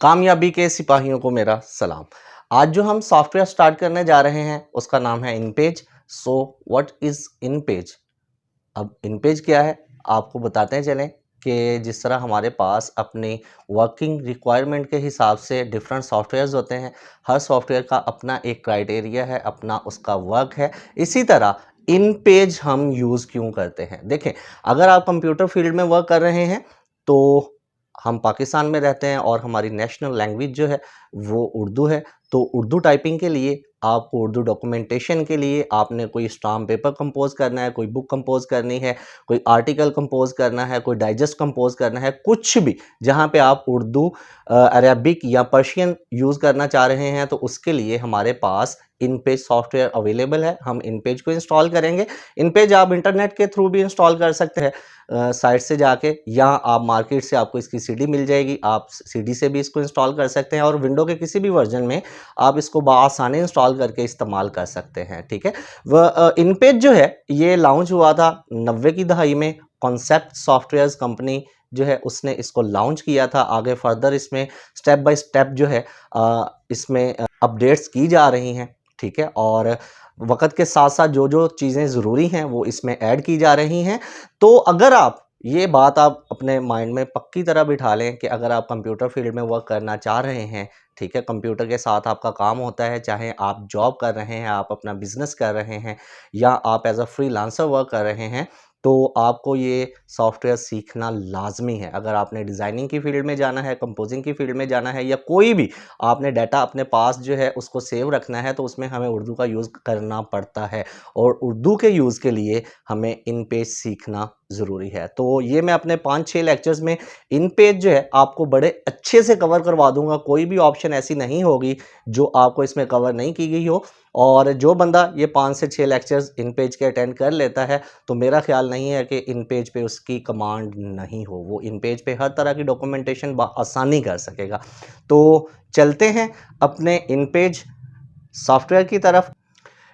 कामयाबी के सिपाहियों को मेरा सलाम। आज जो हम सॉफ्टवेयर स्टार्ट करने जा रहे हैं उसका नाम है इनपेज। So what is इनपेज? अब इनपेज क्या है आपको बताते हैं चलें कि जिस तरह हमारे पास अपनी वर्किंग रिक्वायरमेंट के हिसाब से डिफरेंट सॉफ्टवेयर्स होते हैं, हर सॉफ्टवेयर का अपना एक क्राइटेरिया है, अपना उसका वर्क है। इसी तरह इन पेज हम यूज़ क्यों करते हैं? देखें, अगर आप कंप्यूटर फील्ड में वर्क कर रहे हैं तो हम पाकिस्तान में रहते हैं और हमारी नेशनल लैंग्वेज जो है वो उर्दू है। तो उर्दू टाइपिंग के लिए आपको उर्दू डॉक्यूमेंटेशन के लिए आपने कोई स्टाम्प पेपर कंपोज करना है, कोई बुक कंपोज करनी है, कोई आर्टिकल कंपोज करना है, कोई डाइजेस्ट कंपोज करना है, कुछ भी जहाँ पे आप उर्दू, अरबिक या पर्शियन यूज़ करना चाह रहे हैं तो उसके लिए हमारे पास इनपेज सॉफ्टवेयर अवेलेबल है। हम इनपेज को इंस्टॉल करेंगे। इनपेज आप इंटरनेट के थ्रू भी इंस्टॉल कर सकते हैं, साइट से जाके, या आप मार्केट से आपको इसकी सीडी मिल जाएगी, आप सीडी से भी इसको इंस्टॉल कर सकते हैं और विंडो के किसी भी वर्जन में आप इसको बआसानी इंस्टॉल करके इस्तेमाल कर सकते हैं। ठीक है, वह इनपेज जो है ये लॉन्च हुआ था 90 की दहाई में। कॉन्सेप्ट सॉफ्टवेयर्स कंपनी जो है उसने इसको लॉन्च किया था। आगे फर्दर इसमें स्टेप बाय स्टेप जो है इसमें अपडेट्स की जा रही हैं। ठीक है, और वक्त के साथ साथ जो जो चीज़ें ज़रूरी हैं वो इसमें ऐड की जा रही हैं। तो अगर आप ये बात आप अपने माइंड में पक्की तरह बिठा लें कि अगर आप कंप्यूटर फील्ड में वर्क करना चाह रहे हैं, ठीक है, कंप्यूटर के साथ आपका काम होता है, चाहे आप जॉब कर रहे हैं, आप अपना बिजनेस कर रहे हैं, या आप एज अ फ्रीलांसर वर्क कर रहे हैं, तो आपको ये सॉफ्टवेयर सीखना लाजमी है। अगर आपने डिज़ाइनिंग की फील्ड में जाना है, कंपोजिंग की फील्ड में जाना है, या कोई भी आपने डाटा अपने पास जो है उसको सेव रखना है, तो उसमें हमें उर्दू का यूज़ करना पड़ता है और उर्दू के यूज़ के लिए हमें इन पेज सीखना ज़रूरी है। तो ये मैं अपने 5-6 लेक्चर्स में इन पेज जो है आपको बड़े अच्छे से कवर करवा दूंगा। कोई भी ऑप्शन ऐसी नहीं होगी जो आपको इसमें कवर नहीं की गई हो। और जो बंदा ये 5 से 6 लेक्चर्स इन पेज के अटेंड कर लेता है तो मेरा ख्याल नहीं है कि इन पेज पे उसकी कमांड नहीं हो, वो इन पेज पे हर तरह की डॉक्यूमेंटेशन आसानी कर सकेगा। तो चलते हैं अपने इन पेज सॉफ्टवेयर की तरफ।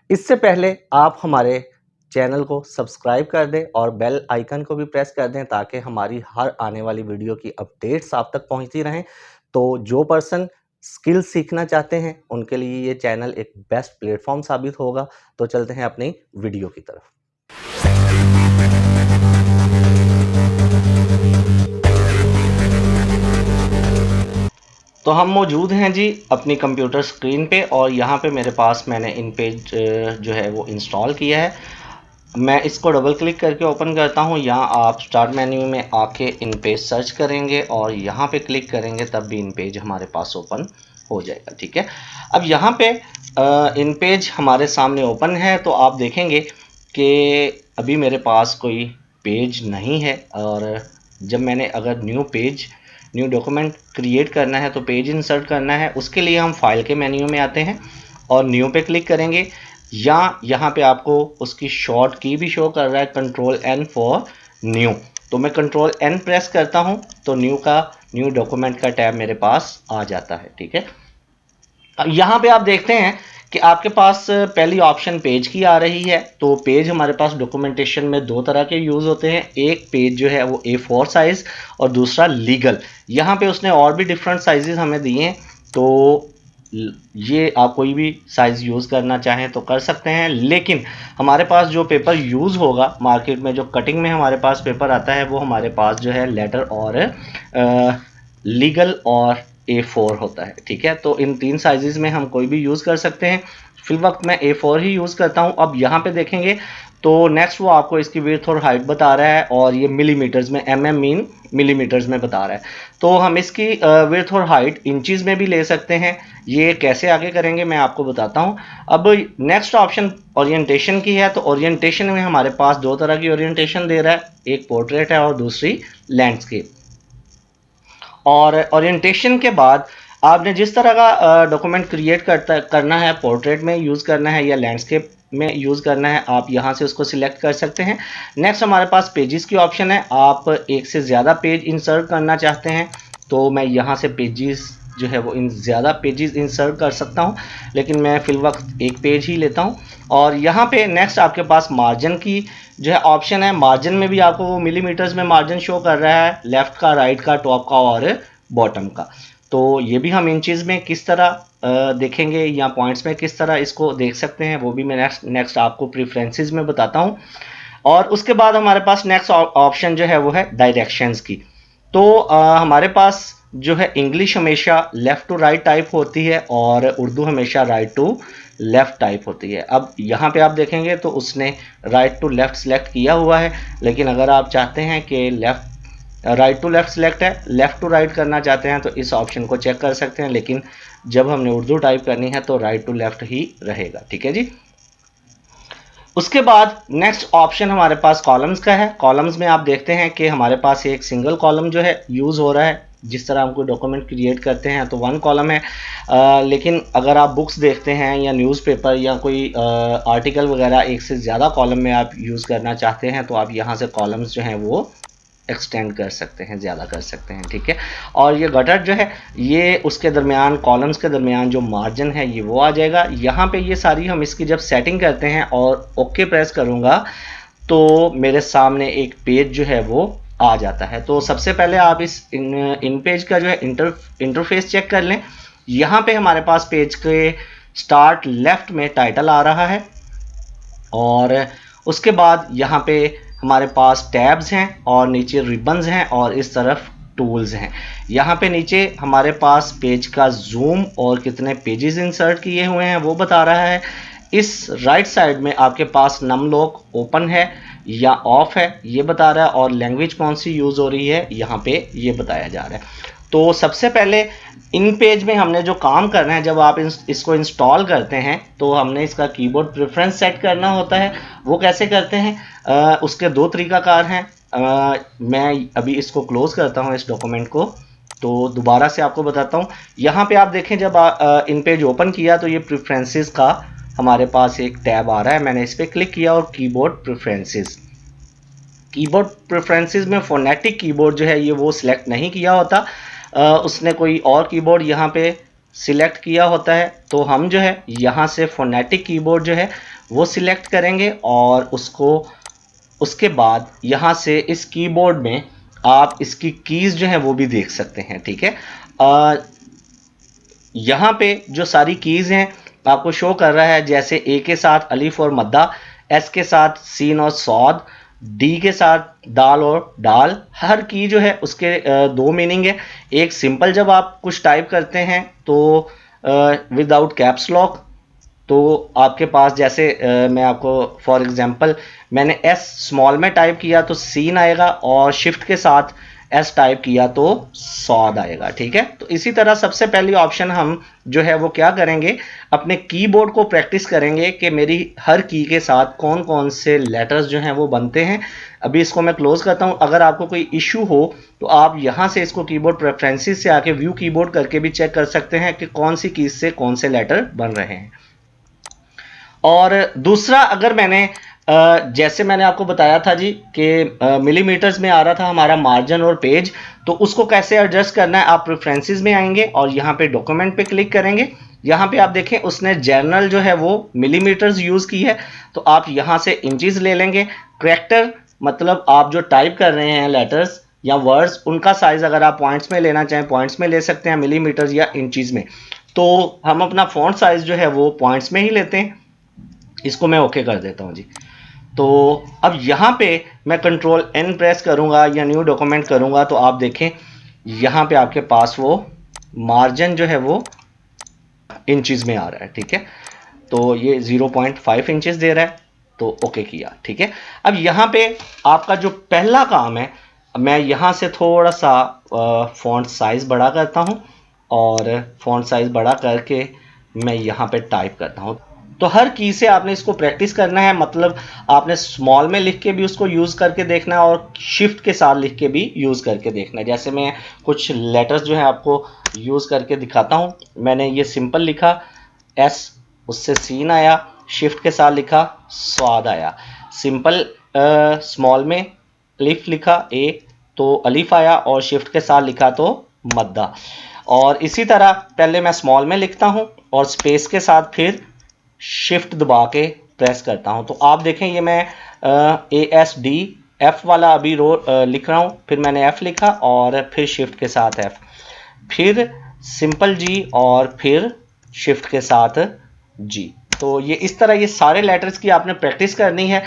इससे पहले आप हमारे चैनल को सब्सक्राइब कर दें और बेल आइकन को भी प्रेस कर दें ताकि हमारी हर आने वाली वीडियो की अपडेट्स आप तक पहुंचती रहें। तो जो पर्सन स्किल सीखना चाहते हैं उनके लिए ये चैनल एक बेस्ट प्लेटफॉर्म साबित होगा। तो चलते हैं अपनी वीडियो की तरफ। तो हम मौजूद हैं जी अपनी कंप्यूटर स्क्रीन पे और यहाँ पे मेरे पास मैंने इन पेज जो है वो इंस्टॉल किया है। मैं इसको डबल क्लिक करके ओपन करता हूँ। यहाँ आप स्टार्ट मेन्यू में आके इन पेज सर्च करेंगे और यहाँ पे क्लिक करेंगे तब भी इन पेज हमारे पास ओपन हो जाएगा। ठीक है, अब यहाँ पे इन पेज हमारे सामने ओपन है तो आप देखेंगे कि अभी मेरे पास कोई पेज नहीं है। और जब मैंने अगर न्यू डॉक्यूमेंट क्रिएट करना है तो पेज इंसर्ट करना है, उसके लिए हम फाइल के मेन्यू में आते हैं और न्यू पे क्लिक करेंगे, या यहाँ पे आपको उसकी शॉर्ट की भी शो कर रहा है Ctrl+N फॉर न्यू। तो मैं Ctrl+N प्रेस करता हूँ तो न्यू डॉक्यूमेंट का टैब मेरे पास आ जाता है। ठीक है, अब यहाँ पे आप देखते हैं कि आपके पास पहली ऑप्शन पेज की आ रही है। तो पेज हमारे पास डॉक्यूमेंटेशन में दो तरह के यूज़ होते हैं। एक पेज जो है वो A4 साइज़ और दूसरा लीगल। यहाँ पे उसने और भी डिफरेंट साइजेस हमें दिए हैं, तो ये आप कोई भी साइज़ यूज़ करना चाहें तो कर सकते हैं। लेकिन हमारे पास जो पेपर यूज़ होगा मार्केट में, जो कटिंग में हमारे पास पेपर आता है, वो हमारे पास जो है लेटर और लीगल और A4 होता है। ठीक है, तो इन तीन साइजेस में हम कोई भी यूज़ कर सकते हैं। फिल वक्त मैं A4 ही यूज़ करता हूँ। अब यहाँ पे देखेंगे तो नेक्स्ट वो आपको इसकी विड्थ और हाइट बता रहा है और ये मिलीमीटर्स में, mm मीन मिलीमीटर्स में बता रहा है। तो हम इसकी विड्थ और हाइट इंचज़ में भी ले सकते हैं। ये कैसे आगे करेंगे मैं आपको बताता हूँ। अब नेक्स्ट ऑप्शन ओरिएंटेशन की है। तो ओरिएंटेशन में हमारे पास दो तरह की ओरिएंटेशन दे रहा है, एक पोर्ट्रेट है और दूसरी लैंडस्केप। और ओरिएंटेशन के बाद आपने जिस तरह का डॉक्यूमेंट क्रिएट करना है, पोर्ट्रेट में यूज़ करना है या लैंडस्केप में यूज़ करना है, आप यहाँ से उसको सिलेक्ट कर सकते हैं। नेक्स्ट हमारे पास पेजेस की ऑप्शन है। आप एक से ज़्यादा पेज इंसर्ट करना चाहते हैं तो मैं यहाँ से पेजेस जो है वो ज़्यादा पेजेस इंसर्ट कर सकता हूँ, लेकिन मैं फिल वक्त एक पेज ही लेता हूँ। और यहाँ पे नेक्स्ट आपके पास मार्जिन की जो है ऑप्शन है। मार्जिन में भी आपको वो मिलीमीटर्स में मार्जिन शो कर रहा है, लेफ्ट का, राइट का, टॉप का और बॉटम का। तो ये भी हम इंचेस में किस तरह देखेंगे या पॉइंट्स में किस तरह इसको देख सकते हैं, वो भी मैं नेक्स्ट आपको प्रेफरेंसेस में बताता हूँ। और उसके बाद हमारे पास नेक्स्ट ऑप्शन जो है वो है डायरेक्शंस की। तो हमारे पास जो है इंग्लिश हमेशा लेफ्ट टू राइट टाइप होती है और उर्दू हमेशा राइट टू लेफ्ट टाइप होती है। अब यहाँ पे आप देखेंगे तो उसने राइट टू लेफ्ट सेलेक्ट किया हुआ है, लेकिन अगर आप चाहते हैं कि राइट टू लेफ्ट सेलेक्ट है, लेफ्ट टू राइट करना चाहते हैं तो इस ऑप्शन को चेक कर सकते हैं, लेकिन जब हमने उर्दू टाइप करनी है तो राइट टू लेफ्ट ही रहेगा। ठीक है जी। उसके बाद नेक्स्ट ऑप्शन हमारे पास कॉलम्स का है। कॉलम्स में आप देखते हैं कि हमारे पास एक सिंगल कॉलम जो है यूज़ हो रहा है। जिस तरह हम कोई डॉक्यूमेंट क्रिएट करते हैं तो वन कॉलम है, लेकिन अगर आप बुक्स देखते हैं या न्यूज़पेपर या कोई आर्टिकल वगैरह एक से ज़्यादा कॉलम में आप यूज़ करना चाहते हैं तो आप यहाँ से कॉलम्स जो हैं वो एक्सटेंड कर सकते हैं, ज़्यादा कर सकते हैं। ठीक है। और ये गटर जो है ये उसके दरमियान कॉलम्स के दरमियान जो मार्जिन है ये वो आ जाएगा यहाँ पे। ये सारी हम इसकी जब सेटिंग करते हैं और ओके प्रेस करूँगा तो मेरे सामने एक पेज जो है वो आ जाता है। तो सबसे पहले आप इस इन पेज का जो है इंटरफेस चेक कर लें। यहाँ पे हमारे पास पेज के स्टार्ट लेफ्ट में टाइटल आ रहा है और उसके बाद यहाँ पे हमारे पास टैब्स हैं और नीचे रिबन्स हैं और इस तरफ टूल्स हैं। यहाँ पे नीचे हमारे पास पेज का जूम और कितने पेजेस इंसर्ट किए हुए हैं वो बता रहा है। इस राइट साइड में आपके पास नम लॉक ओपन है या ऑफ है ये बता रहा है और लैंग्वेज कौन सी यूज़ हो रही है यहाँ पे ये बताया जा रहा है। तो सबसे पहले इन पेज में हमने जो काम करना है, जब आप इसको इंस्टॉल करते हैं तो हमने इसका कीबोर्ड प्रेफरेंस सेट करना होता है। वो कैसे करते हैं, उसके दो तरीकाकार हैं। मैं अभी इसको क्लोज करता हूँ इस डॉक्यूमेंट को, तो दोबारा से आपको बताता हूँ। यहाँ पे आप देखें जब इन पेज ओपन किया तो ये प्रेफरेंसेस का हमारे पास एक टैब आ रहा है। मैंने इस पर क्लिक किया और कीबोर्ड प्रेफरेंसेस में फोनेटिक कीबोर्ड जो है ये वो सिलेक्ट नहीं किया होता, उसने कोई और कीबोर्ड यहाँ पे सिलेक्ट किया होता है। तो हम जो है यहाँ से फोनेटिक कीबोर्ड जो है वो सिलेक्ट करेंगे और उसके बाद यहाँ से इस कीबोर्ड में आप इसकी कीज़ जो है वो भी देख सकते हैं। ठीक है। यहाँ पे जो सारी कीज़ हैं आपको शो कर रहा है, जैसे ए के साथ अलीफ और मद्दा, एस के साथ सीन और सौद, डी के साथ दाल और डाल। हर की जो है उसके दो मीनिंग है। एक सिंपल जब आप कुछ टाइप करते हैं तो विदाउट कैप्स लॉक, तो आपके पास जैसे मैं आपको फॉर एग्जांपल मैंने एस स्मॉल में टाइप किया तो सीन आएगा और शिफ्ट के साथ एस टाइप किया तो सौद आएगा। ठीक है। तो इसी तरह सबसे पहली ऑप्शन हम जो है वो क्या करेंगे, अपने कीबोर्ड को प्रैक्टिस करेंगे कि मेरी हर की के साथ कौन कौन से लेटर्स जो हैं वो बनते हैं। अभी इसको मैं क्लोज करता हूं। अगर आपको कोई इशू हो तो आप यहां से इसको कीबोर्ड प्रेफरेंसेस से आके व्यू कीबोर्ड करके भी चेक कर सकते हैं कि कौन सी कीज से कौन से लेटर बन रहे हैं। और दूसरा, अगर मैंने जैसे मैंने आपको बताया था जी कि मिलीमीटर्स में आ रहा था हमारा मार्जिन और पेज, तो उसको कैसे एडजस्ट करना है, आप प्रेफरेंसेस में आएंगे और यहाँ पे डॉक्यूमेंट पे क्लिक करेंगे। यहाँ पे आप देखें उसने जर्नल जो है वो मिलीमीटर्स यूज़ की है, तो आप यहाँ से इंचेस ले लेंगे। करेक्टर मतलब आप जो टाइप कर रहे हैं लेटर्स या वर्ड्स, उनका साइज़ अगर आप पॉइंट्स में लेना चाहें पॉइंट्स में ले सकते हैं, मिलीमीटर्स या इंचेस में। तो हम अपना फॉन्ट साइज़ जो है वो पॉइंट्स में ही लेते हैं। इसको मैं ओके कर देता हूँ जी। तो अब यहाँ पे मैं कंट्रोल एन प्रेस करूँगा या न्यू डॉक्यूमेंट करूँगा तो आप देखें यहाँ पे आपके पास वो मार्जिन जो है वो इंचेस में आ रहा है। ठीक है। तो ये 0.5 इंचेस दे रहा है, तो ओके किया। ठीक है। अब यहाँ पे आपका जो पहला काम है, मैं यहाँ से थोड़ा सा फॉन्ट साइज़ बड़ा करता हूँ और फॉन्ट साइज़ बड़ा करके मैं यहाँ पे टाइप करता हूँ। तो हर की से आपने इसको प्रैक्टिस करना है, मतलब आपने स्मॉल में लिख के भी उसको यूज़ करके देखना है और शिफ्ट के साथ लिख के भी यूज़ करके देखना है। जैसे मैं कुछ लेटर्स जो है आपको यूज़ करके दिखाता हूँ। मैंने ये सिंपल लिखा एस, उससे सीन आया, शिफ्ट के साथ लिखा स्वाद आया। सिंपल स्मॉल में अलिफ लिखा ए तो अलिफ आया और शिफ्ट के साथ लिखा तो मद्दा। और इसी तरह पहले मैं स्मॉल में लिखता हूँ और स्पेस के साथ फिर शिफ्ट दबा के प्रेस करता हूं। तो आप देखें ये मैं ASD F वाला अभी लिख रहा हूं, फिर मैंने F लिखा और फिर शिफ्ट के साथ F, फिर सिंपल जी और फिर शिफ्ट के साथ जी। तो ये इस तरह ये सारे लेटर्स की आपने प्रैक्टिस करनी है।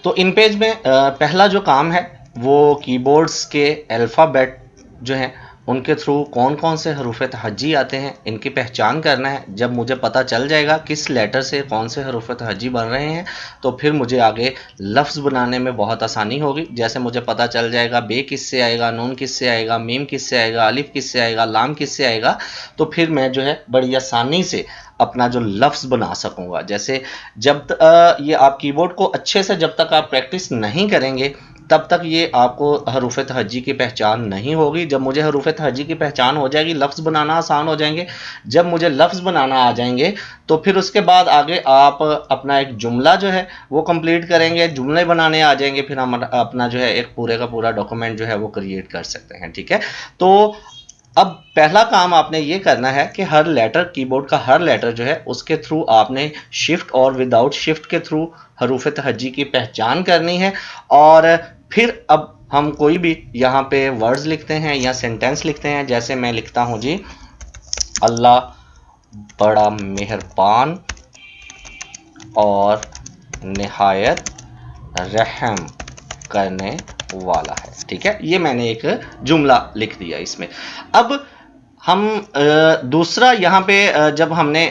तो इन पेज में पहला जो काम है वो कीबोर्ड्स के अल्फ़ाबेट जो हैं उनके थ्रू कौन कौन से हरूफ तहज्जी आते हैं इनकी पहचान करना है। जब मुझे पता चल जाएगा किस लेटर से कौन से हरूफ तहज्जी बन रहे हैं तो फिर मुझे आगे लफ्ज़ बनाने में बहुत आसानी होगी। जैसे मुझे पता चल जाएगा बे किससे आएगा, नून किससे आएगा, मीम किससे आएगा, अलिफ किससे आएगा, लाम किससे आएगा, तो फिर मैं जो है बड़ी आसानी से अपना जो लफ्ज़ बना सकूंगा। जैसे जब ये आप कीबोर्ड को अच्छे से जब तक आप प्रैक्टिस नहीं करेंगे तब तक ये आपको हरूफ तहज्जी की पहचान नहीं होगी। जब मुझे हरूफ तहज्जी की पहचान हो जाएगी लफ्ज़ बनाना आसान हो जाएंगे। जब मुझे लफ्ज़ बनाना आ जाएंगे तो फिर उसके बाद आगे आप अपना एक जुमला जो है वो कंप्लीट करेंगे, जुमले बनाने आ जाएंगे, फिर हम अपना जो है एक पूरे का पूरा डॉक्यूमेंट जो है वो क्रिएट कर सकते हैं। ठीक है, तो अब पहला काम आपने ये करना है कि हर लेटर, कीबोर्ड का हर लेटर जो है उसके थ्रू आपने शिफ्ट और विदाउट शिफ्ट के थ्रू हरूफ तहज्जी की पहचान करनी है। और फिर अब हम कोई भी यहाँ पे वर्ड्स लिखते हैं या सेंटेंस लिखते हैं। जैसे मैं लिखता हूँ जी, अल्लाह बड़ा मेहरबान और निहायत रहम करने वाला है। ठीक है, ये मैंने एक जुमला लिख दिया इसमें। अब हम दूसरा यहाँ पे जब हमने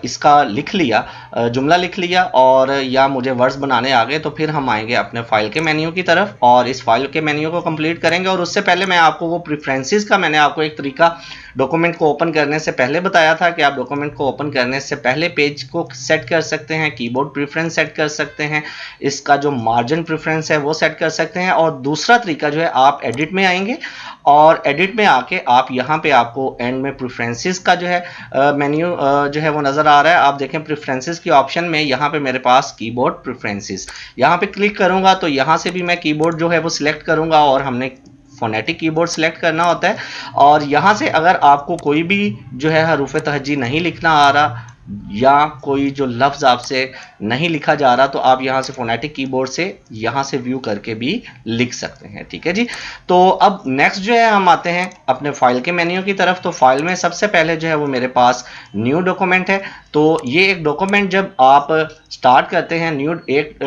इसका लिख लिया, जुमला लिख लिया और या मुझे वर्ड्स बनाने आ गए, तो फिर हम आएंगे अपने फाइल के मेन्यू की तरफ और इस फाइल के मेन्यू को कंप्लीट करेंगे। और उससे पहले मैं आपको वो प्रेफरेंसेस का मैंने आपको एक तरीका डॉक्यूमेंट को ओपन करने से पहले बताया था कि आप डॉक्यूमेंट को ओपन करने से पहले पेज को सेट कर सकते हैं, कीबोर्ड प्रेफरेंस सेट कर सकते हैं, इसका जो मार्जिन प्रेफरेंस है वो सेट कर सकते हैं। और दूसरा तरीका जो है आप एडिट में आएंगे और एडिट में आके आप यहाँ पे आपको एंड में प्रेफरेंसेस का जो है मेन्यू जो है वो नज़र आ रहा है। आप देखें प्रेफरेंसेस की ऑप्शन में यहाँ पे मेरे पास कीबोर्ड प्रेफरेंसेस, यहाँ पे क्लिक करूँगा तो यहाँ से भी मैं कीबोर्ड जो है वो सिलेक्ट करूँगा और हमने फोनेटिक कीबोर्ड सिलेक्ट करना होता है। और यहाँ से अगर आपको कोई भी जो है हरूफ तहज्जी नहीं लिखना आ रहा या कोई जो लफ्ज़ आपसे नहीं लिखा जा रहा तो आप यहाँ से फोनेटिक कीबोर्ड से यहाँ से व्यू करके भी लिख सकते हैं। ठीक है जी, तो अब नेक्स्ट जो है हम आते हैं अपने फाइल के मेन्यू की तरफ। तो फाइल में सबसे पहले जो है वो मेरे पास न्यू डॉक्यूमेंट है। तो ये एक डॉक्यूमेंट जब आप स्टार्ट करते हैं, न्यू एक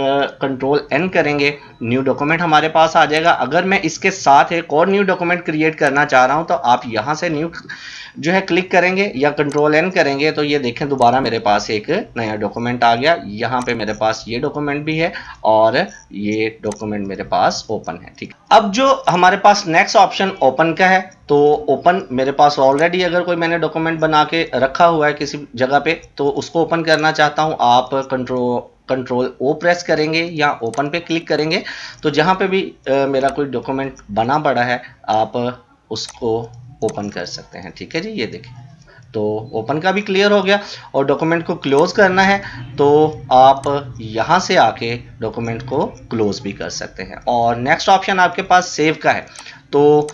कंट्रोल एन करेंगे, न्यू डॉक्यूमेंट हमारे पास आ जाएगा। अगर मैं इसके साथ एक और न्यू डॉक्यूमेंट क्रिएट करना चाह रहा हूं तो आप यहाँ से न्यू जो है क्लिक करेंगे या कंट्रोल एन करेंगे तो ये देखें दोबारा मेरे पास एक नया डॉक्यूमेंट आ गया। यहाँ पे मेरे पास ये डॉक्यूमेंट भी है और ये डॉक्यूमेंट मेरे पास ओपन है। ठीक, अब जो हमारे पास नेक्स्ट ऑप्शन ओपन का है, तो ओपन मेरे पास ऑलरेडी अगर कोई मैंने डॉक्यूमेंट बना के रखा हुआ है किसी जगह पे तो उसको ओपन करना चाहता हूँ, आप कंट्रोल ओ प्रेस करेंगे या ओपन पे क्लिक करेंगे तो जहाँ पे भी मेरा कोई डॉक्यूमेंट बना पड़ा है आप उसको ओपन कर सकते हैं। ठीक है जी, ये देखिए तो ओपन का भी क्लियर हो गया। और डॉक्यूमेंट को क्लोज करना है तो आप यहाँ से आके डॉक्यूमेंट को क्लोज भी कर सकते हैं। और नेक्स्ट ऑप्शन आपके पास सेव का है। तो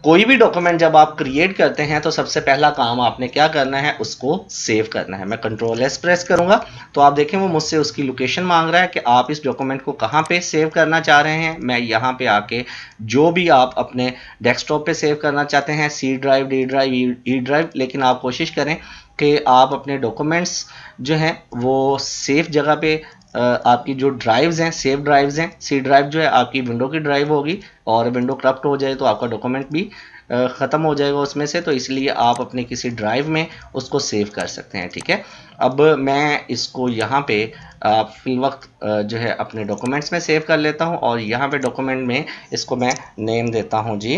कोई भी डॉक्यूमेंट जब आप क्रिएट करते हैं तो सबसे पहला काम आपने क्या करना है, उसको सेव करना है। मैं कंट्रोल एस प्रेस करूंगा तो आप देखें वो मुझसे उसकी लोकेशन मांग रहा है कि आप इस डॉक्यूमेंट को कहाँ पे सेव करना चाह रहे हैं। मैं यहाँ पे आके जो भी आप अपने डेस्कटॉप पे सेव करना चाहते हैं, C drive, D drive, E drive, लेकिन आप कोशिश करें कि आप अपने डॉक्यूमेंट्स जो हैं वो सेफ जगह पे आपकी जो ड्राइव्स हैं, सेव ड्राइव्स हैं, सी ड्राइव जो है आपकी विंडो की ड्राइव होगी और विंडो करप्ट हो जाए तो आपका डॉक्यूमेंट भी ख़त्म हो जाएगा उसमें से, तो इसलिए आप अपने किसी ड्राइव में उसको सेव कर सकते हैं। ठीक है, अब मैं इसको यहाँ पे फिल वक्त जो है अपने डॉक्यूमेंट्स में सेव कर लेता हूँ और यहाँ पे डॉक्यूमेंट में इसको मैं नेम देता हूँ जी,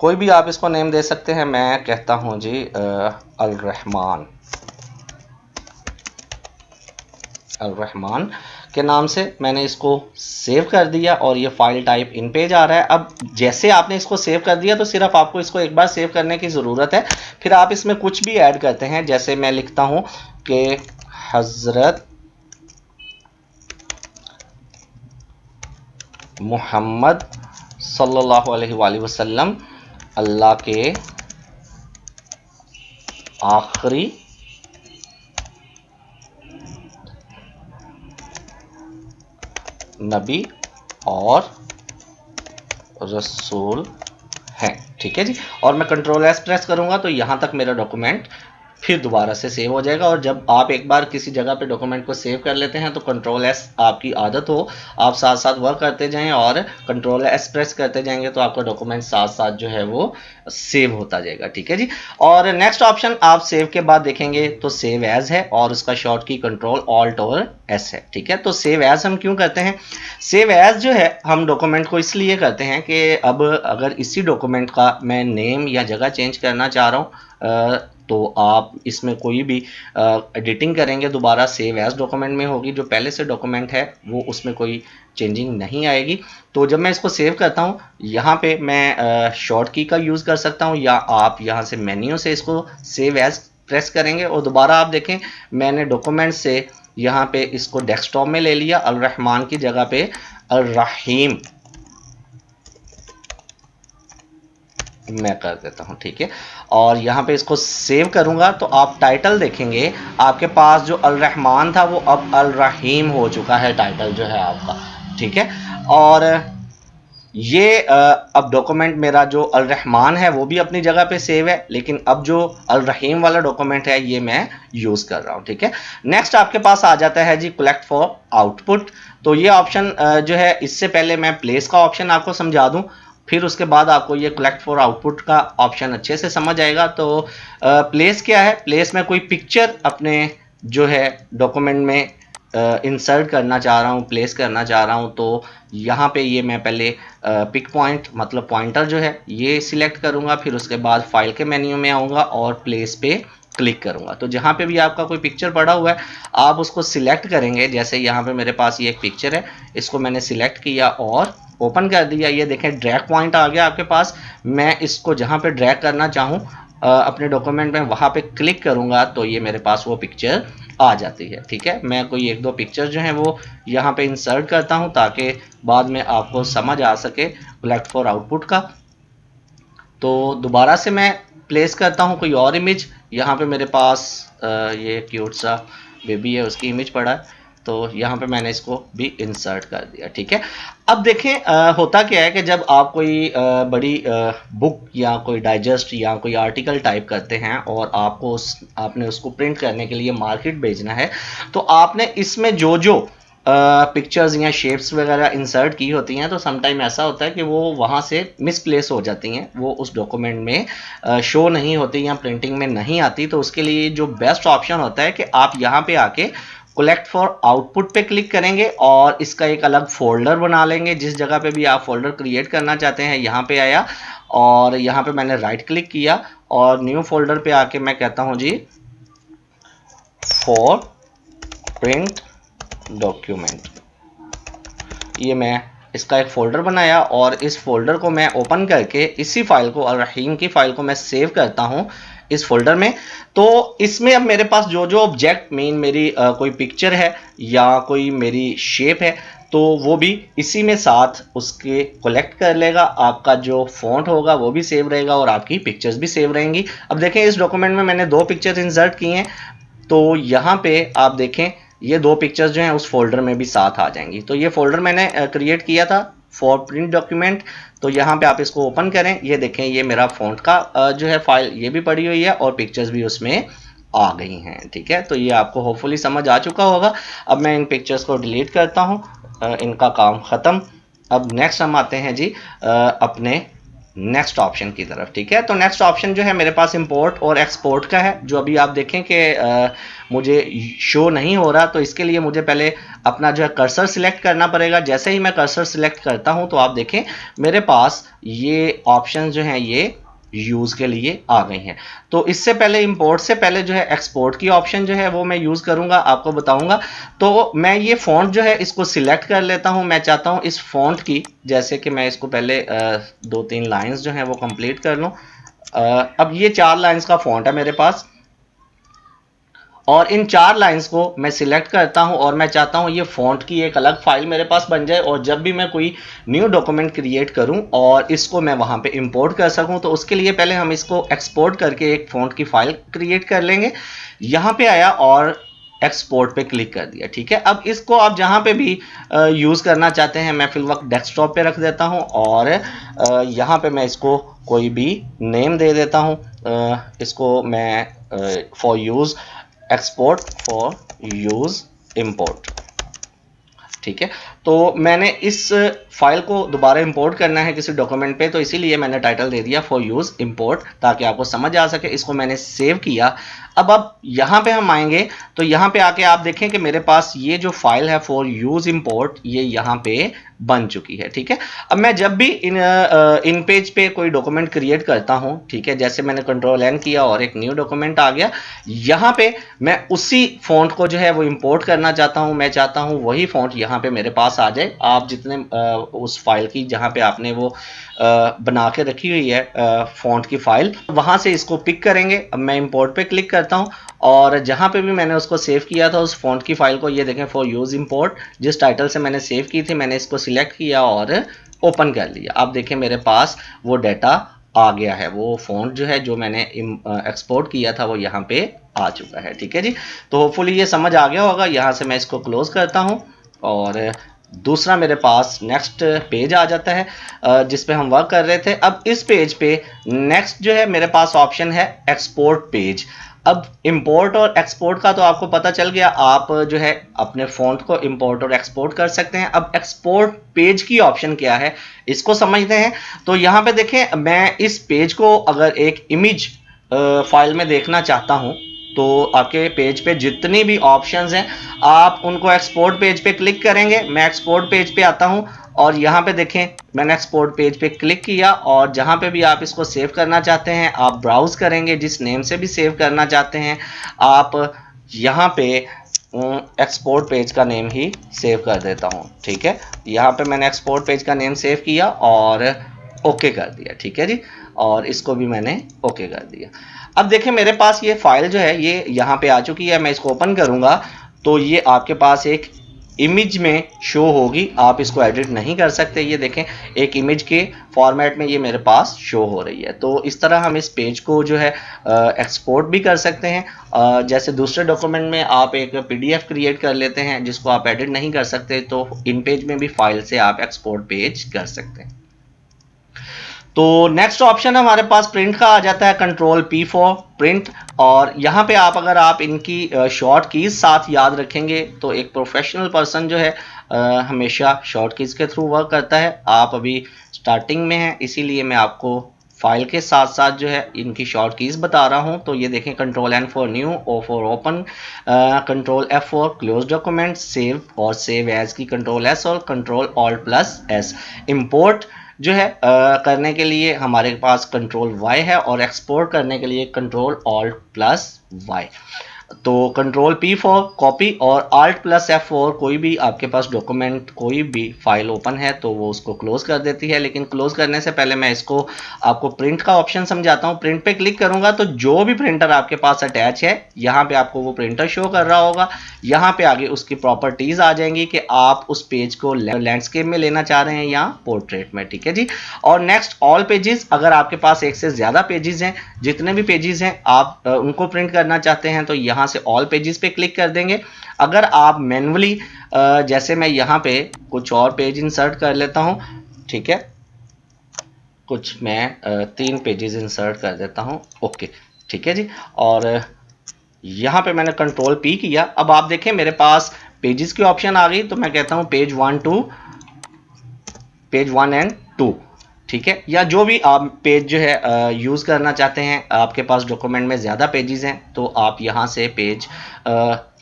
कोई भी आप इसको नेम दे सकते हैं। मैं कहता हूँ जी अल रहमान के नाम से मैंने इसको सेव कर दिया और ये फाइल टाइप इन पेज आ रहा है। अब जैसे आपने इसको सेव कर दिया तो सिर्फ आपको इसको एक बार सेव करने की ज़रूरत है, फिर आप इसमें कुछ भी ऐड करते हैं। जैसे मैं लिखता हूँ कि हज़रत मोहम्मद सल्लल्लाहु अलैहि वसल्लम अल्लाह के आखिरी नबी और रसूल हैं, ठीक है जी। और मैं कंट्रोल एस प्रेस करूंगा तो यहाँ तक मेरा डॉक्यूमेंट फिर दोबारा से सेव हो जाएगा। और जब आप एक बार किसी जगह पे डॉक्यूमेंट को सेव कर लेते हैं तो कंट्रोल एस आपकी आदत हो, आप साथ साथ वर्क करते जाएं और कंट्रोल एस प्रेस करते जाएंगे तो आपका डॉक्यूमेंट साथ साथ जो है वो सेव होता जाएगा, ठीक है जी। और नेक्स्ट ऑप्शन आप सेव के बाद देखेंगे तो सेव एज है और उसका शॉर्ट की कंट्रोल ऑल्ट और एस है, ठीक है। तो सेव एज हम क्यों करते हैं? सेव एज जो है हम डॉक्यूमेंट को इसलिए करते हैं कि अब अगर इसी डॉक्यूमेंट का मैं नेम या जगह चेंज करना चाह रहा हूँ तो आप इसमें कोई भी एडिटिंग करेंगे दोबारा सेव एज डॉक्यूमेंट में होगी, जो पहले से डॉक्यूमेंट है वो उसमें कोई चेंजिंग नहीं आएगी। तो जब मैं इसको सेव करता हूँ यहाँ पे मैं शॉर्ट की का यूज़ कर सकता हूँ, या आप यहाँ से मेन्यू से इसको सेव एज प्रेस करेंगे और दोबारा आप देखें मैंने डॉक्यूमेंट से यहाँ पे इसको डेस्कटॉप में ले लिया, अल रहमान की जगह पे अल रहीम मैं कर देता हूं, ठीक है। और यहाँ पे इसको सेव करूंगा तो आप टाइटल देखेंगे आपके पास जो अल रहमान था वो अब अल रहीम हो चुका है टाइटल जो है आपका, ठीक है। और ये अब डॉक्यूमेंट मेरा जो अल रहमान है वो भी अपनी जगह पे सेव है, लेकिन अब जो अल रहीम वाला डॉक्यूमेंट है ये मैं यूज कर रहा हूँ, ठीक है। नेक्स्ट आपके पास आ जाता है जी कलेक्ट फॉर आउटपुट। तो ये ऑप्शन जो है, इससे पहले मैं प्लेस का ऑप्शन आपको समझा दूं, फिर उसके बाद आपको ये कलेक्ट फॉर आउटपुट का ऑप्शन अच्छे से समझ आएगा। तो प्लेस क्या है? प्लेस में कोई पिक्चर अपने जो है डॉक्यूमेंट में इंसर्ट करना चाह रहा हूँ, प्लेस करना चाह रहा हूँ, तो यहाँ पे ये मैं पहले पिक पॉइंट मतलब पॉइंटर जो है ये सिलेक्ट करूँगा, फिर उसके बाद फाइल के मेन्यू में आऊँगा और प्लेस पे क्लिक करूँगा। तो जहाँ पे भी आपका कोई पिक्चर पड़ा हुआ है आप उसको सिलेक्ट करेंगे। जैसे यहाँ पे मेरे पास ये एक पिक्चर है, इसको मैंने सिलेक्ट किया और ओपन कर दिया। ये देखें ड्रैग पॉइंट आ गया आपके पास। मैं इसको जहाँ पे ड्रैग करना चाहूँ अपने डॉक्यूमेंट में वहाँ पे क्लिक करूँगा तो ये मेरे पास वो पिक्चर आ जाती है, ठीक है। मैं कोई एक दो पिक्चर जो है वो यहाँ पे इंसर्ट करता हूँ ताकि बाद में आपको समझ आ सके कलेक्ट फॉर आउटपुट का। तो दोबारा से मैं प्लेस करता हूँ कोई और इमेज। यहाँ पे मेरे पास ये क्यूट सा बेबी है उसकी इमेज पड़ा है, तो यहाँ पे मैंने इसको भी इंसर्ट कर दिया, ठीक है। अब देखें होता क्या है कि जब आप कोई बड़ी बुक या कोई डाइजेस्ट या कोई आर्टिकल टाइप करते हैं और आपको आपने उसको प्रिंट करने के लिए मार्केट भेजना है, तो आपने इसमें जो जो पिक्चर्स या शेप्स वगैरह इंसर्ट की होती हैं तो समटाइम ऐसा होता है कि वो वहाँ से मिसप्लेस हो जाती हैं, वो उस डॉक्यूमेंट में शो नहीं होती या प्रिंटिंग में नहीं आती। तो उसके लिए जो बेस्ट ऑप्शन होता है कि आप यहाँ पे आके कलेक्ट फॉर आउटपुट पे क्लिक करेंगे और इसका एक अलग फोल्डर बना लेंगे। जिस जगह पे भी आप फोल्डर क्रिएट करना चाहते हैं यहाँ पे आया और यहाँ पे मैंने राइट क्लिक किया और न्यू फोल्डर पे आके मैं कहता हूँ जी फॉर प्रिंट डॉक्यूमेंट। ये मैं इसका एक फोल्डर बनाया और इस फोल्डर को मैं ओपन करके इसी फाइल को अल रहीम की फाइल को मैं सेव करता हूँ इस फोल्डर में। तो इसमें अब मेरे पास जो जो ऑब्जेक्ट मीन मेरी कोई पिक्चर है या कोई मेरी शेप है तो वो भी इसी में साथ उसके कलेक्ट कर लेगा। आपका जो फॉन्ट होगा वो भी सेव रहेगा और आपकी पिक्चर्स भी सेव रहेंगी। अब देखें इस डॉक्यूमेंट में मैंने दो पिक्चर इंसर्ट की हैं, तो यहाँ पे आप देखें ये दो पिक्चर्स जो हैं उस फोल्डर में भी साथ आ जाएंगी। तो ये फोल्डर मैंने क्रिएट किया था फॉर प्रिंट डॉक्यूमेंट। तो यहाँ पे आप इसको ओपन करें, ये देखें ये मेरा फॉन्ट का जो है फाइल ये भी पड़ी हुई है और पिक्चर्स भी उसमें आ गई हैं, ठीक है। तो ये आपको होपफुली समझ आ चुका होगा। अब मैं इन पिक्चर्स को डिलीट करता हूँ, इनका काम ख़त्म। अब नेक्स्ट हम आते हैं जी अपने नेक्स्ट ऑप्शन की तरफ, ठीक है। तो नेक्स्ट ऑप्शन जो है मेरे पास इंपोर्ट और एक्सपोर्ट का है, जो अभी आप देखें कि मुझे शो नहीं हो रहा। तो इसके लिए मुझे पहले अपना जो है कर्सर सिलेक्ट करना पड़ेगा। जैसे ही मैं कर्सर सिलेक्ट करता हूं तो आप देखें मेरे पास ये ऑप्शन जो हैं ये यूज़ के लिए आ गई हैं। तो इससे पहले इंपोर्ट से पहले जो है एक्सपोर्ट की ऑप्शन जो है वो मैं यूज़ करूंगा, आपको बताऊंगा। तो मैं ये फॉन्ट जो है इसको सिलेक्ट कर लेता हूं। मैं चाहता हूं इस फॉन्ट की, जैसे कि मैं इसको पहले दो तीन लाइंस जो हैं वो कंप्लीट कर लूं। अब ये 4 लाइंस का फॉन्ट है मेरे पास और इन 4 लाइंस को मैं सिलेक्ट करता हूं और मैं चाहता हूं ये फॉन्ट की एक अलग फाइल मेरे पास बन जाए और जब भी मैं कोई न्यू डॉक्यूमेंट क्रिएट करूं और इसको मैं वहां पे इंपोर्ट कर सकूं, तो उसके लिए पहले हम इसको एक्सपोर्ट करके एक फॉन्ट की फाइल क्रिएट कर लेंगे। यहां पे आया और एक्सपोर्ट पे क्लिक कर दिया। ठीक है, अब इसको आप जहां पे भी यूज करना चाहते हैं, मैं फिल वक्त डेस्कटॉप पे रख देता हूं और यहां पे मैं इसको कोई भी नेम दे देता हूं। इसको मैं for use export, for use import. ठीक है, तो मैंने इस फाइल को दोबारा इंपोर्ट करना है किसी डॉक्यूमेंट पे, तो इसीलिए मैंने टाइटल दे दिया फॉर यूज इंपोर्ट, ताकि आपको समझ आ सके। इसको मैंने सेव किया। अब यहाँ पे हम आएंगे तो यहाँ पे आके आप देखें कि मेरे पास ये जो फाइल है फॉर यूज इंपोर्ट, ये यहाँ पे बन चुकी है। ठीक है, अब मैं जब भी इन पेज पे कोई डॉक्यूमेंट क्रिएट करता हूं, ठीक है, जैसे मैंने कंट्रोल एन किया और एक न्यू डॉक्यूमेंट आ गया, यहाँ पे मैं उसी फॉन्ट को जो है वो इंपोर्ट करना चाहता हूं। मैं चाहता हूं वही फॉन्ट यहाँ पे मेरे पास आ जाए। आप जितने उस फाइल की जहां पे आपने वो बना के रखी हुई है फॉन्ट की फाइल, वहां से इसको पिक करेंगे। अब मैं इंपोर्ट पे क्लिक करता हूं और जहां पे भी मैंने उसको सेव किया था उस फॉन्ट की फाइल को, ये देखें फॉर यूज इंपोर्ट, जिस टाइटल से मैंने सेव की थी, मैंने इसको सिलेक्ट किया और ओपन कर लिया। आप देखें मेरे पास वो डाटा आ गया है, वो फॉन्ट जो है जो मैंने एक्सपोर्ट किया था वो यहाँ पे आ चुका है। ठीक है जी, तो होपफुली ये समझ आ गया होगा। यहाँ से मैं इसको क्लोज करता हूँ और दूसरा मेरे पास नेक्स्ट पेज आ जाता है जिस पे हम वर्क कर रहे थे। अब इस पेज पे नेक्स्ट जो है मेरे पास ऑप्शन है एक्सपोर्ट पेज। अब इंपोर्ट और एक्सपोर्ट का तो आपको पता चल गया, आप जो है अपने फॉन्ट को इंपोर्ट और एक्सपोर्ट कर सकते हैं। अब एक्सपोर्ट पेज की ऑप्शन क्या है, इसको समझते हैं। तो यहाँ पे देखें, मैं इस पेज को अगर एक इमेज फाइल में देखना चाहता हूं, तो आपके पेज पे जितनी भी ऑप्शंस हैं आप उनको एक्सपोर्ट पेज पे क्लिक करेंगे। मैं एक्सपोर्ट पेज पे आता हूं और यहाँ पे देखें मैंने एक्सपोर्ट पेज पे क्लिक किया और जहां पे भी आप इसको सेव करना चाहते हैं आप ब्राउज करेंगे, जिस नेम से भी सेव करना चाहते हैं आप यहाँ पे एक्सपोर्ट पेज का नेम ही सेव कर देता हूँ। ठीक है, यहाँ पे मैंने एक्सपोर्ट पेज का नेम सेव किया और ओके कर दिया। ठीक है जी, और इसको भी मैंने ओके कर दिया। अब देखें मेरे पास ये फाइल जो है ये यहाँ पे आ चुकी है। मैं इसको ओपन करूंगा तो ये आपके पास एक इमेज में शो होगी, आप इसको एडिट नहीं कर सकते। ये देखें एक इमेज के फॉर्मेट में ये मेरे पास शो हो रही है। तो इस तरह हम इस पेज को जो है एक्सपोर्ट भी कर सकते हैं। जैसे दूसरे डॉक्यूमेंट में आप एक पीडीएफ क्रिएट कर लेते हैं जिसको आप एडिट नहीं कर सकते, तो इन पेज में भी फाइल से आप एक्सपोर्ट पेज कर सकते हैं। तो नेक्स्ट ऑप्शन हमारे पास प्रिंट का आ जाता है, कंट्रोल पी फॉर प्रिंट। और यहाँ पे आप अगर आप इनकी शॉर्ट कीज साथ याद रखेंगे तो एक प्रोफेशनल पर्सन जो है हमेशा शॉर्ट कीज के थ्रू वर्क करता है। आप अभी स्टार्टिंग में हैं, इसीलिए मैं आपको फाइल के साथ साथ जो है इनकी शॉर्ट कीज बता रहा हूं। तो ये देखें, control N for new, O for open, control F for close document, save और सेव एज की कंट्रोल एस और control alt plus S. Import जो है करने के लिए हमारे पास कंट्रोल वाई है और एक्सपोर्ट करने के लिए कंट्रोल ऑल्ट प्लस वाई। तो कंट्रोल पी फॉर कॉपी और आल्ट प्लस एफ फॉर कोई भी आपके पास डॉक्यूमेंट कोई भी फाइल ओपन है तो वो उसको क्लोज कर देती है। लेकिन क्लोज करने से पहले मैं इसको आपको प्रिंट का ऑप्शन समझाता हूँ। प्रिंट पे क्लिक करूंगा तो जो भी प्रिंटर आपके पास अटैच है यहाँ पे आपको वो प्रिंटर शो कर रहा होगा। यहाँ पे आगे उसकी प्रॉपर्टीज आ जाएंगी कि आप उस पेज को लैंडस्केप में लेना चाह रहे हैं या पोर्ट्रेट में। ठीक है जी, और नेक्स्ट ऑल पेजेस, अगर आपके पास एक से ज्यादा पेजेस हैं, जितने भी पेजेस हैं आप उनको प्रिंट करना चाहते हैं तो यहाँ से ऑल पेजेस पे क्लिक कर देंगे। अगर आप मैन्युअली जैसे मैं यहाँ पे कुछ और पेज इंसर्ट कर लेता हूँ, ठीक है, कुछ मैं 3 पेजेस इंसर्ट कर देता हूँ। ओके, ठीक है जी, और यहाँ पे मैंने कंट्रोल पी किया। अब आप देखें मेरे पास पेजेस की ऑप्शन आ गई, तो मैं कहता हूँ पेज 1 एंड 2। ठीक है, या जो भी आप पेज जो है यूज करना चाहते हैं, आपके पास डॉक्यूमेंट में ज्यादा पेजेस हैं तो आप यहाँ से पेज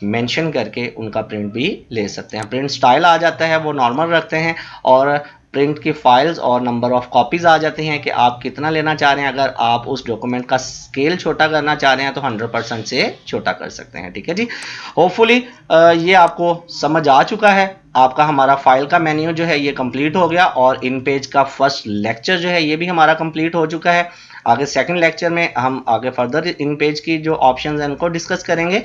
मेंशन करके उनका प्रिंट भी ले सकते हैं। प्रिंट स्टाइल आ जाता है वो नॉर्मल रखते हैं और प्रिंट की फाइल्स और नंबर ऑफ कॉपीज आ जाती हैं कि आप कितना लेना चाह रहे हैं। अगर आप उस डॉक्यूमेंट का स्केल छोटा करना चाह रहे हैं तो 100% से छोटा कर सकते हैं। ठीक है जी, होपफुली ये आपको समझ आ चुका है। आपका हमारा फाइल का मेन्यू जो है ये कंप्लीट हो गया और इन पेज का फर्स्ट लेक्चर जो है ये भी हमारा कंप्लीट हो चुका है। आगे सेकंड लेक्चर में हम आगे फर्दर इन पेज की जो ऑप्शंस हैं उनको डिस्कस करेंगे।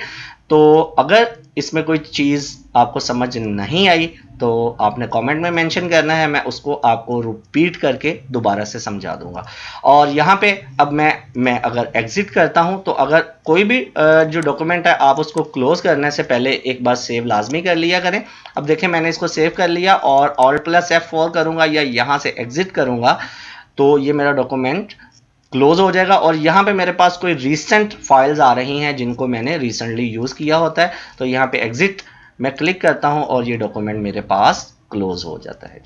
तो अगर इसमें कोई चीज़ आपको समझ नहीं आई तो आपने कमेंट में मेंशन करना है, मैं उसको आपको रिपीट करके दोबारा से समझा दूंगा। और यहाँ पे अब मैं अगर एग्जिट करता हूँ तो अगर कोई भी जो डॉक्यूमेंट है आप उसको क्लोज करने से पहले एक बार सेव लाजमी कर लिया करें। अब देखें मैंने इसको सेव कर लिया और Alt+F4 करूंगा या यहाँ से एग्जिट करूंगा तो ये मेरा डॉक्यूमेंट क्लोज हो जाएगा और यहाँ पे मेरे पास कोई रिसेंट फाइल्स आ रही हैं जिनको मैंने रिसेंटली यूज किया होता है। तो यहाँ पे एग्जिट मैं क्लिक करता हूँ और ये डॉक्यूमेंट मेरे पास क्लोज हो जाता है।